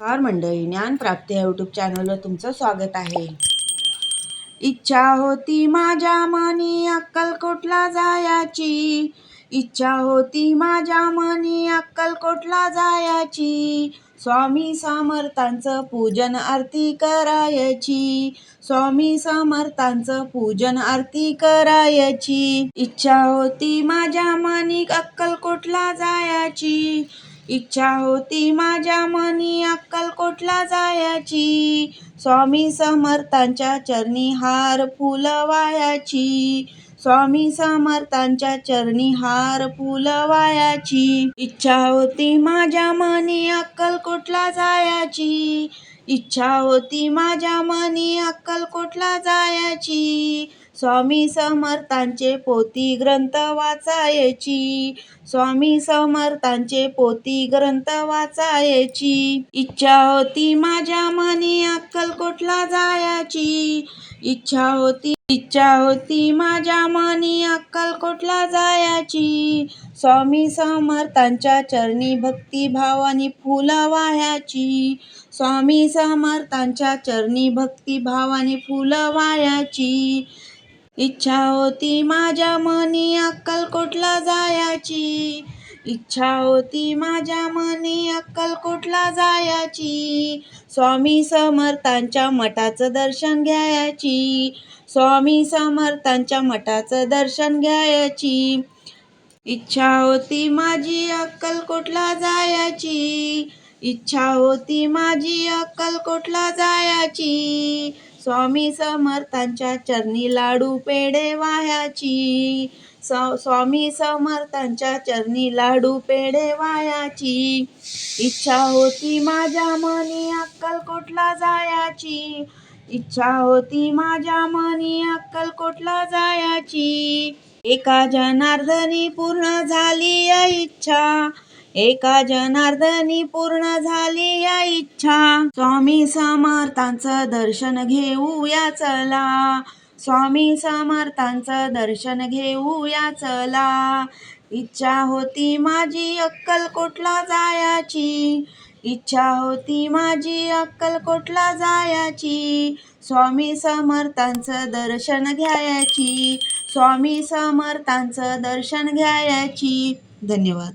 नमस्कार मंडळी, ज्ञानप्राप्ती या यूट्यूब चॅनलवर तुमचं स्वागत आहे. इच्छा होती माझ्या मनी अक्कलकोटला जायाची, इच्छा होती माझ्या मनी अक्कलकोटला जायाची. स्वामी समर्थांचं पूजन आरती करायची, स्वामी समर्थांचं पूजन आरती करायची. इच्छा होती माझ्या मनी अक्कलकोटला जायाची, इच्छा होती माझ्या मनी अक्कलकोटला जायाची. स्वामी समर्थांच्या चरणी हार फुल वायाची, स्वामी समर्थांच्या चरणी हार फुल वायाची. इच्छा होती माझ्या मनी अक्कलकोटला जायाची, इच्छा होती माझ्या मनी अक्कलकोटला जायाची. स्वामी समर्थांचे पोथी ग्रंथ वाचायची, स्वामी समर्थांचे पोथी ग्रंथ वाचायची. इच्छा होती माझ्या मनी अक्कलकोटला जायाची, इच्छा होती माझ्या मनी अक्कलकोटला जायाची. स्वामी समर्थांच्या चरणी भक्तिभावानी फुल वायाची, स्वामी समर्थांच्या चरणी भक्तिभावानी फुल वायाची. इच्छा होती माझ्या मनी अक्कलकोटला जायाची, इच्छा होती माझ्या मनी अक्कलकोटला जायाची. स्वामी समर्थांच्या मठाचं दर्शन घ्यायची, स्वामी समर्थांच्या मठाचं दर्शन घ्यायची. इच्छा होती माझी अक्कलकोटला जायाची, इच्छा होती माझी अक्कलकोटला जायाची. स्वामी समर्थांच्या चरणी लाडू पेढे वायाची, स्वामी समर्थांच्या चरणी लाडू पेढे वायाची. इच्छा होती माझ्या मनी अक्कलकोटला जायाची, इच्छा होती माझ्या मनी अक्कलकोटला जायाची. एका जनार्दनी पूर्ण झाली या इच्छा, एका जनार्दनी पूर्ण झाली या इच्छा. स्वामी समर्थांचं दर्शन घेऊया चला, स्वामी समर्थांचं दर्शन घेऊया चला. इच्छा होती माझी अक्कलकोटला जायाची, इच्छा होती माझी अक्कलकोटला जायाची. स्वामी समर्थांचं दर्शन घ्यायची, स्वामी समर्थांचं दर्शन घ्यायची. धन्यवाद.